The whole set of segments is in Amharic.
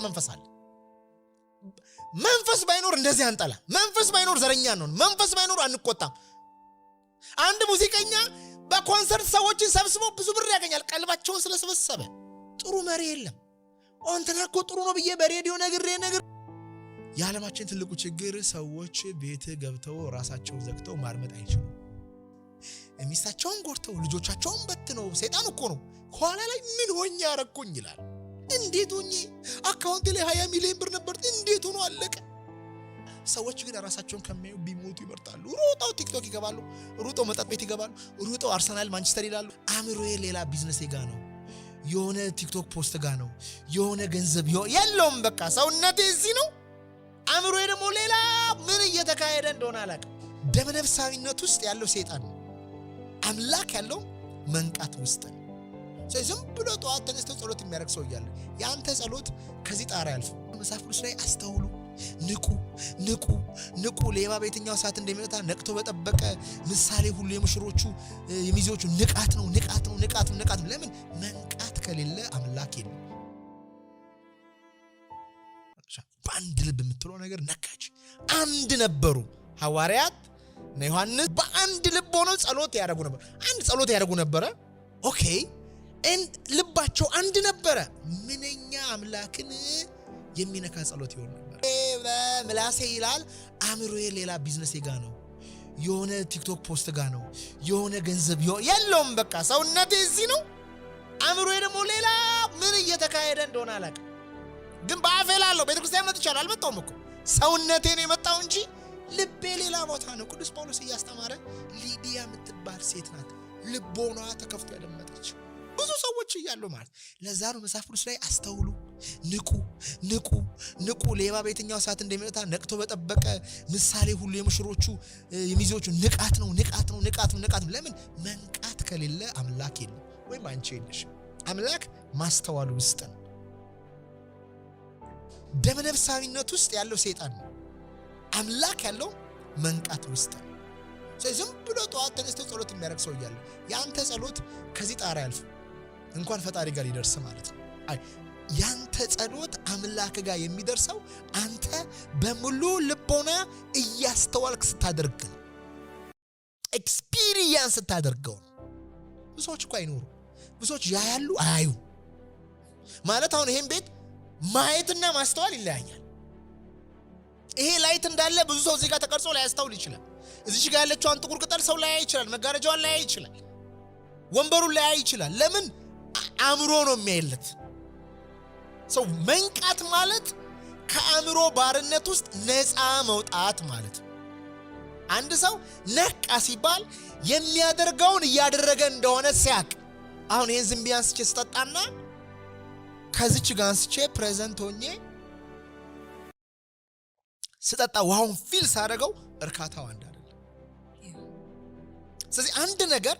መንፈስ አለ መንፈስ ባይኖር እንደዚህ አንጠላ መንፈስ ባይኖር ዘረኛ ነው መንፈስ ባይኖር አንቆጣም አንድ ሙዚቀኛ በኮንሰርት ሰዎችን ሰብስቦ ብዙ ብር ያገኛል ቀልባቸውን ስለሰበሰበ ጥሩ መሪ የለም አንተናኮ ጥሩ ነው ብዬ በሬዲዮ ነግሬ የዓለማችን ትልቁ ችግር ሰዎች ቤት ገብተው ራሳቸውን ዘግተው ማርመጥ አይችሉም ሚስታቸውን ጎርተው ልጆቻቸውን በትነው ሰይጣን እኮ ነው ኋላ ላይ ምን ሆኛ ያረኩኝ ይላል እንዴት ሆኜ አካውንት ላይ 20 ሚሊዮን ብር ነበር እንዴት ሆኖ አለቀ ሰዎች ግን ራሳቸውን ከመዩ ቢሞቱ ይመርጣሉ ሩጠው ቲክቶክ ይገባሉ ሩጠው መጠጥ ቤት ይገባሉ ሩጠው አርሰናል ማንቸስተር ይላሉ አምሮዬ ሌላ ቢዝነስ ጋር ነው የሆነ ቲክቶክ ፖስት ጋር ነው የሆነ ገንዘብ የለውም በቃ ሰውነቴ እዚህ ነው አምሮዬ ደግሞ ሌላ ምን እየተካሄደ እንደሆነ አላቀ ደመነፍሳዊነት ውስጥ ያለው ሰይጣን ነው አምላክ ያለው መንቃት ውስጥ ነው ዝም ብሎ ጧት ተነስቶ ጸሎት የሚያደርግ ሰው ይያለ ያንተ ጸሎት ከዚህ ጣሪያ ያልፍ መጽሐፍ ቅዱስ ላይ አስተውሉ ንቁ ሌባ በየትኛው ሰዓት እንደሚመጣ ነቅቶ በጠበቀ ምሳሌ ሁሉ የሙሽሮቹ የሚዜዎቹ ንቃት ነው ለምን መንቃት ከሌለ አምላክ የለም በአንድ ልብ የምትለው ነገር ነካች አንድ ነበሩ ሐዋርያት እና ዮሐንስ በአንድ ልብ ሆነው ጸሎት ያደርጉ ነበር ኦኬ ልባቸው አንድ ነበረ ምንኛ አምላክን የሚነካ ጸሎት ይሆን ነበር በምላሴ ይላል አምሮዬ ሌላ ቢዝነስ ጋር ነው የሆነ ቲክቶክ ፖስት ጋር ነው የሆነ ገንዘብ የለውም በቃ ሰውነቴ እዚህ ነው አምሮዬ ደግሞ ሌላ ምን እየተካሄደ እንደሆነ አላቀ ግን በአፌላለሁ ቤተክርስቲያን መጥቻለሁ አልመጣሁም እኮ ሰውነቴ ነው የመጣው እንጂ ልቤ ሌላ ቦታ ነው ቅዱስ ጳውሎስ እያስተማረ ሊዲያ የምትባል ሴት ናት ልቦኗ ተከፍቶ ያደመጠች ብዙ ሰዎች ይያሉ ማለት ለዛ ነው መጽሐፍ ቅዱስ ላይ አስተውሉ ንቁ ሌባ በየትኛው ሰዓት እንደሚመጣ ነቅቶ በጠበቀ ምሳሌ ሁሉ የሙሽሮቹ የሚዜዎቹ ንቃት ነው ለምን መንቃት ከሌለ አምላክ የለም ወይም አንቺ የለሽ አምላክ ማስተዋሉ ውስጥ ነው ደመነፍሳዊነት ውስጥ ያለው ሰይጣን ነው አምላክ ያለው መንቃት ውስጥ ነው ዝም ብሎ ጧት ተነስቶ ጸሎት የሚያደርግ ሰው ይያለ ያንተ ጸሎት ከዚህ ጣሪያ ያልፍ እንኳን ፈጣሪ ጋር ሊደርስ ማለት ነው ያንተ ጸሎት አምላክ ጋር የሚደርሰው አንተ በሙሉ ልቦና እያስተዋልክ ስታደርግ ነው ኤክስፒሪየንስ ስታደርገው ነው ብዙዎች እኮ አይኖሩ ብዙዎች ያያሉ አያዩ ማለት አሁን ይሄን ቤት ማየትና ማስተዋል ይለያያል ይሄ ላይት እንዳለ ብዙ ሰው እዚህ ጋር ተቀርጾ ላይ ያስተውል ይችላል እዚህ ጋር ያለችው አንድ ጥቁር ቅጠል ሰው ላይ ይችላል መጋረጃውን ላይ ይችላል ወንበሩን ላይ ይችላል ለምን አእምሮ ነው የሚያይለት ሰው መንቃት ማለት ከአእምሮ ባርነት ውስጥ ነፃ መውጣት ማለት አንድ ሰው ነቃ ሲባል የሚያደርገውን ያደረገ እንደሆነ ሲያቅ አሁን ይሄን ዝም ቢያንስ ስጠጣና ከዚች ጋር አንስቼ ፕሬዘንት ሆኜ ስጠጣ ውሃውን ፊል ሳደርገው እርካታው አንድ አይደለም ስለዚህ አንድ ነገር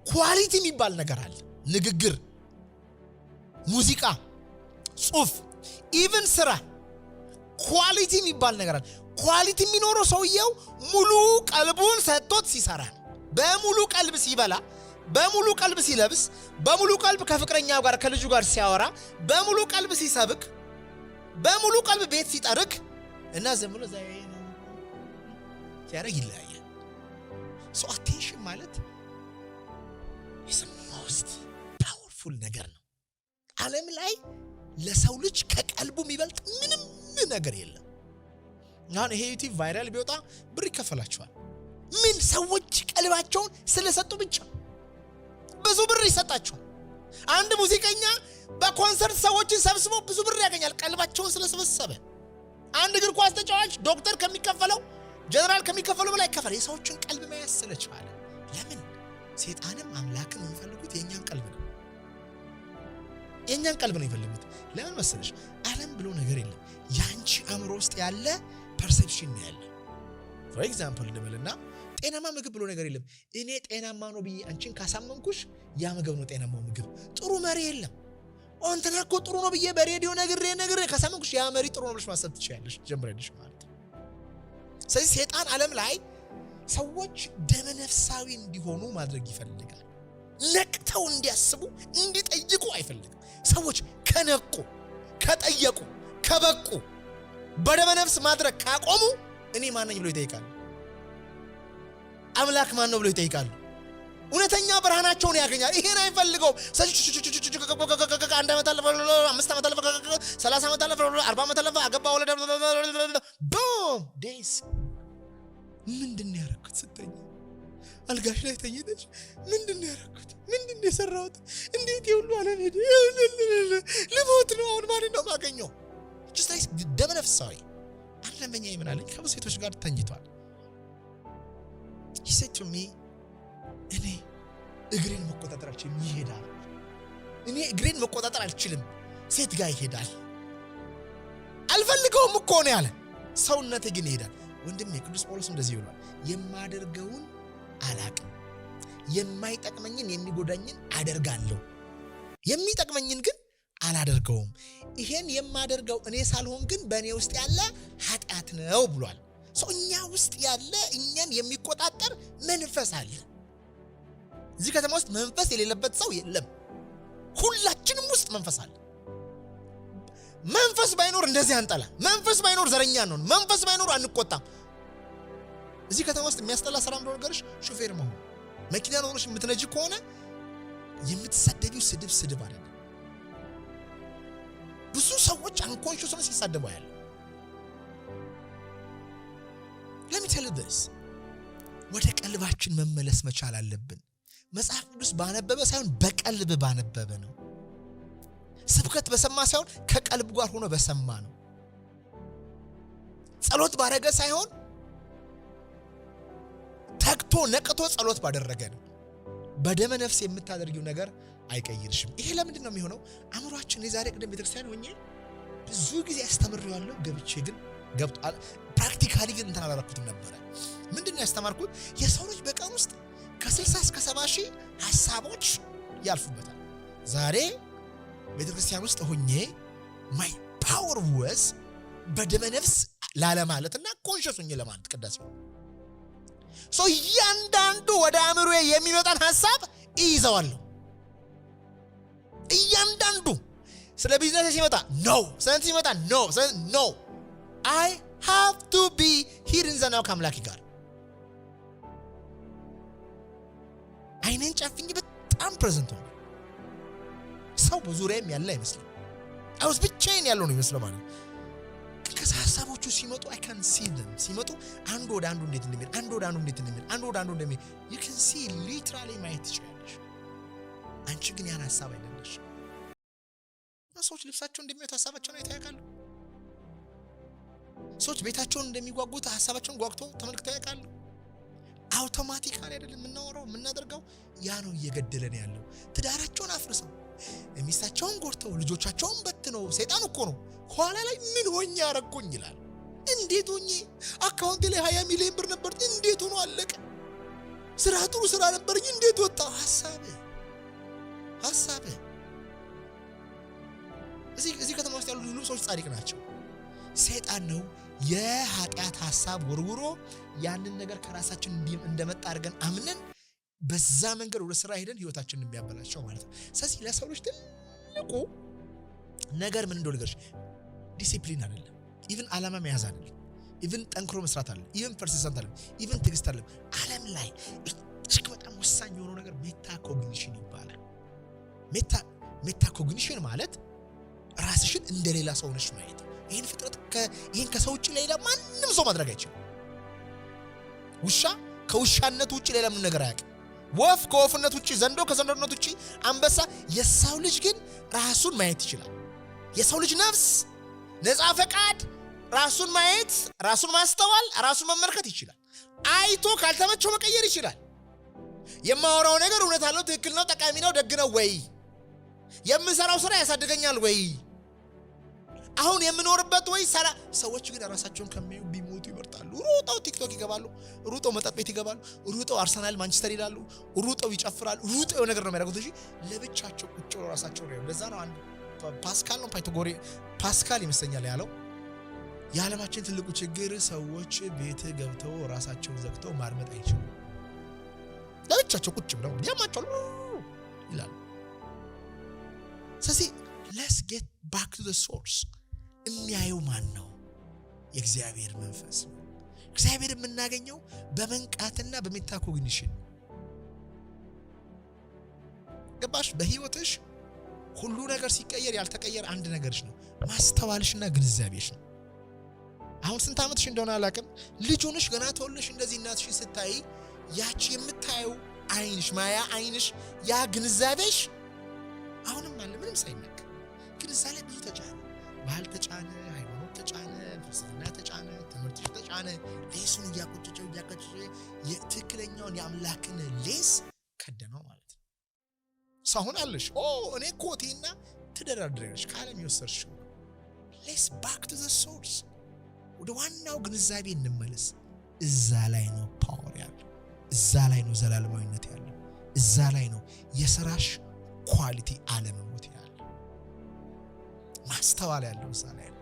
ኳሊቲ የሚባል ነገር አለ ንግግር ሙዚቃ ጽሁፍ ኢቭን ስራ ኳሊቲ የሚባል ነገር አለ ኳሊቲ የሚኖረው ሰውየው ሙሉ ቀልቡን ሰጥቶት ሲሰራ በሙሉ ቀልብ ሲበላ በሙሉ ቀልብ ሲለብስ በሙሉ ቀልብ ከፍቅረኛው ጋር ከልጁ ጋር ሲያወራ በሙሉ ቀልብ ሲሰብክ በሙሉ ቀልብ ቤት ሲጠርቅ እና ዝም ብሎ ዛሬ ነው ሲያረግ ይለያያል ሶ አቴንሽን ማለት is the most powerful ነገር ነው ዓለም ላይ ለሰው ልጅ ከቀልቡ የሚበልጥ ምንም ነገር የለም አሁን ይሄ ዩቲዩብ ቫይራል ቢወጣ ብር ይከፈላቸዋል ምን ሰዎች ቀልባቸውን ስለሰጡ ብቻ ብዙ ብር ይሰጣቸዋል አንድ ሙዚቀኛ በኮንሰርት ሰዎችን ሰብስቦ ብዙ ብር ያገኛል ቀልባቸውን ስለሰበሰበ አንድ እግር ኳስ ተጫዋች ዶክተር ከሚከፈለው ጀነራል ከሚከፈለው በላይ ከፈለ የሰዎችን ቀልብ መያዝ ስለቻለ ለምን ሰይጣንም አምላክን የሚፈልጉት የኛን ቀልብ ነው የሚፈልጉት ለምን መሰለሽ ዓለም ብሎ ነገር የለም ያንቺ አእምሮ ውስጥ ያለ ፐርሰፕሽን ነው ያለ for example ደበልና ጤናማ ምግብ ብሎ ነገር የለም እኔ ጤናማ ነው ብዬ አንቺን ካሳመንኩሽ ያ ምግብ ነው ጤናማው ምግብ ጥሩ መሪ የለም አንተናኮ ጥሩ ነው ብዬ በሬዲዮ ነግሬ ካሳመንኩሽ ያ መሪ ጥሩ ነው ብለሽ ማሰብ ትችያለሽ ጀምረልሽ ማለት ስለዚህ ሰይጣን ዓለም ላይ ሰዎች ደመነፍሳዊ እንዲሆኑ ማድረግ ይፈልጋል ነቅተው እንዲያስቡ እንዲጠይቁ አይፈልግም ሰዎች ከነቁ ከጠየቁ ከበቁ በደመ ነፍስ ማድረግ ካቆሙ እኔ ማን ነኝ ብሎ ይጠይቃሉ። አምላክ ማን ነው ብሎ ይጠይቃሉ። እውነተኛ ብርሃናቸውን ያገኛል። ይሄን አይፈልገው አንድ ዓመት አለፈ 5 ዓመት አለፈ 30 ዓመት አለፈ 40 ዓመት አለፈ አገባ ወለደ ቦም ዴይስ ምንድነው ያረኩት ስተኛ አልጋሽ ላይ ተኝተሽ ምንድነው ያረኩት ምንድነው የሰራሁት እንዴት ይሁሉ አለም ሄደ ልሞት ነው አሁን ማን ነው ማገኘው just like ደመ ነፍሳዊ አለመኛ ይመናል ከሴቶች ጋር ተኝቷል። he said to me እኔ እግሬን መቆጣጠር አልችልም ይሄዳል። እኔ እግሬን መቆጣጠር አልችልም ሴት ጋር ይሄዳል። አልፈልገውም እኮ ነው ያለ ሰውነቴ ግን ይሄዳል። ወንድሜ ቅዱስ ጳውሎስ እንደዚህ ይላል የማደርገውን አላቅም የማይጠቅመኝን የሚጎዳኝን አደርጋለሁ የሚጠቅመኝን ግን አላደርገውም። ይሄን የማደርገው እኔ ሳልሆን ግን በእኔ ውስጥ ያለ ኃጢአት ነው ብሏል። እኛ ውስጥ ያለ እኛን የሚቆጣጠር መንፈስ አለ። እዚህ ከተማ ውስጥ መንፈስ የሌለበት ሰው የለም። ሁላችንም ውስጥ መንፈስ አለ። መንፈስ ባይኖር እንደዚህ አንጠላ፣ መንፈስ ባይኖር ዘረኛ ነው፣ መንፈስ ባይኖር አንቆጣም። እዚህ ከተማ ውስጥ የሚያስጠላ ስራ እንደሆነ ነገርሽ ሹፌር መሆን መኪና ኖርሽ የምትነጂ ከሆነ የምትሰደቢው ስድብ አይደለም። ብዙ ሰዎች አንኮንሽስ ሆነው ሲሳደቡ ያለ let me tell you this ወደ ቀልባችን መመለስ መቻል አለብን። መጽሐፍ ቅዱስ ባነበበ ሳይሆን በቀልብ ባነበበ ነው። ስብከት በሰማ ሳይሆን ከቀልብ ጋር ሆኖ በሰማ ነው። ጸሎት ባረገ ሳይሆን ተግቶ ነቅቶ ጸሎት ባደረገ ነው። በደመ ነፍስ የምታደርጊው ነገር አይቀይርሽም። ይሄ ለምንድን ነው የሚሆነው? አእምሮአችን የዛሬ ቅድም ቤተክርስቲያን ሆኜ ብዙ ጊዜ አስተምሬዋለሁ። ገብቼ ግን ገብቷል ፕራክቲካሊ ግን እንትን አላረኩትም ነበር። ምንድነው ያስተማርኩት? የሰው ልጅ በቀን ውስጥ ከ60 እስከ 70 ሺህ ሐሳቦች ያልፉበታል። ዛሬ ቤተክርስቲያን ውስጥ ሆኜ ማይ ፓወር ወዝ በደመ ነፍስ ላለማለትና ኮንሺየስ ሆኜ ለማለት ቅዳሴው እያንዳንዱ ወደ አእምሮዬ የሚመጣን ሐሳብ ይይዘዋለሁ። እያንዳንዱ ስለ ቢዝነስ ሲመጣ ኖ፣ ስለዚህ ሲመጣ ኖ I have to be here in the now ከአምላኬ ጋር አይኔን ጨፍኜ በጣም ፕሬዘንት ሆነ። ሰው በዙሪያዬም ያለ አይመስልም። አውስ ብቻዬን ያለው ነው ይመስለው ማለት ከዛ ሐሳቦቹ ሲመጡ I can see them ሲመጡ አንዱ ወደ አንዱ እንዴት እንደሚል አንዱ ወደ አንዱ እንደሚል you can see literally ማየት ትችላለሽ። አንቺ ግን ያን ሐሳብ አይደለሽ። ሰዎች ልብሳቸውን እንደሚወጣ ሐሳባቸውን አይተያካሉ። ሰዎች ቤታቸውን እንደሚጓጉት ሐሳባቸውን ጓጉቶ ተመልክተው ያውቃሉ። አውቶማቲካሊ አይደለም የምናወራው የምናደርገው። ያ ነው እየገደለን ያለው። ትዳራቸውን አፍርሰው ሚስታቸውን ጎርተው ልጆቻቸውን በትነው ሰይጣን እኮ ነው ኋላ ላይ ምን ሆኜ ያረኩኝ ይላል። እንዴት ሆኜ አካውንቴ ላይ 20 ሚሊዮን ብር ነበር እንዴት ሆኖ አለቀ? ስራ ጥሩ ስራ ነበርኝ እንዴት ወጣ? ሐሳብ እዚህ ከተማ ውስጥ ያሉ ሁሉ ሰዎች ጻድቅ ናቸው። ሰይጣን ነው የኃጢአት ሐሳብ ወርውሮ ያንን ነገር ከራሳችን እንደመጣ አድርገን አምነን በዛ መንገድ ወደ ስራ ሄደን ህይወታችንን የሚያበላሸው ማለት ነው። ስለዚህ ለሰው ልጅ ትልቁ ነገር ምን እንደሆነ ልገርሽ፣ ዲሲፕሊን አይደለም፣ ኢቭን ዓላማ መያዝ አይደለም፣ ኢቭን ጠንክሮ መስራት አይደለም፣ ኢቭን ፐርሲስተንት አይደለም፣ ኢቭን ትዕግስት አይደለም። ዓለም ላይ እጅግ በጣም ወሳኝ የሆነው ነገር ሜታኮግኒሽን ይባላል። ሜታኮግኒሽን ማለት ራስሽን እንደሌላ ሰው ነሽ ማየት። ይሄን ፍጥረት ይሄን ከሰው ውጪ ሌላ ማንም ሰው ማድረግ አይችልም። ውሻ ከውሻነት ውጪ ሌላ ምን ነገር አያውቅም። ወፍ ከወፍነት ውጪ፣ ዘንዶ ከዘንዶነት ውጪ፣ አንበሳ። የሰው ልጅ ግን ራሱን ማየት ይችላል። የሰው ልጅ ነፍስ ነፃ ፈቃድ ራሱን ማየት፣ ራሱን ማስተዋል፣ ራሱን መመልከት ይችላል። አይቶ ካልተመቸው መቀየር ይችላል። የማወራው ነገር እውነት አለው፣ ትክክል ነው፣ ጠቃሚ ነው፣ ደግ ነው ወይ? የምሰራው ስራ ያሳድገኛል ወይ? አሁን የምኖርበት ወይ ሰራ። ሰዎች ግን ራሳቸውን ከሚዩ ቢሞቱ ይመርጣሉ። ሩጠው ቲክቶክ ይገባሉ፣ ሩጠው መጠጥ ቤት ይገባሉ፣ ሩጠው አርሰናል ማንቸስተር ይላሉ፣ ሩጠው ይጨፍራሉ፣ ሩጠው ነገር ነው የሚያደርጉት እንጂ ለብቻቸው ቁጭ ብለው ራሳቸው ነው። ለዛ ነው አንድ ፓስካል ነው ፓይታጎሪ ፓስካል ይመስለኛል ያለው የዓለማችን ትልቁ ችግር ሰዎች ቤት ገብተው ራሳቸውን ዘግተው ማርመጥ አይችሉም። ለብቻቸው ቁጭ ብለው ያማቸው ይላሉ። ስለዚህ let's get back to the source የሚያየው ማን ነው? የእግዚአብሔር መንፈስ ነው። እግዚአብሔር የምናገኘው በመንቃትና በሜታኮግኒሽን ገባሽ? በህይወትሽ ሁሉ ነገር ሲቀየር ያልተቀየረ አንድ ነገርሽ ነው፣ ማስተዋልሽና ግንዛቤሽ ነው። አሁን ስንት ዓመትሽ እንደሆነ አላውቅም፣ ልጅ ሆነሽ ገና ተወልደሽ እንደዚህ እናትሽን ስታይ ያቺ የምታየው አይንሽ ማያ አይንሽ ያ ግንዛቤሽ አሁንም አለ ምንም ሳይነካ። ግን እዛ ላይ ብዙ ተጫነ፣ ባህል ተጫነ፣ ሃይማኖት ተጫነ፣ ፍልስፍና ተጫነ፣ ትምህርትሽ ተጫነ። ሌሱን እያቆጨጨው የትክክለኛውን የአምላክን ሌስ ከደነው ማለት ነው። ሳሁን አለሽ እኔ ኮቴና ትደራድረሽ ካለም ይወሰርሽ። let's back to the source ወደ ዋናው ግንዛቤ እንመለስ። እዛ ላይ ነው ፓወር ያለው፣ እዛ ላይ ነው ዘላለማዊነት ያለው፣ እዛ ላይ ነው የሥራሽ ኳሊቲ አለመሞት ያለው፣ ማስተዋል ያለው እዛ ላይ ነው።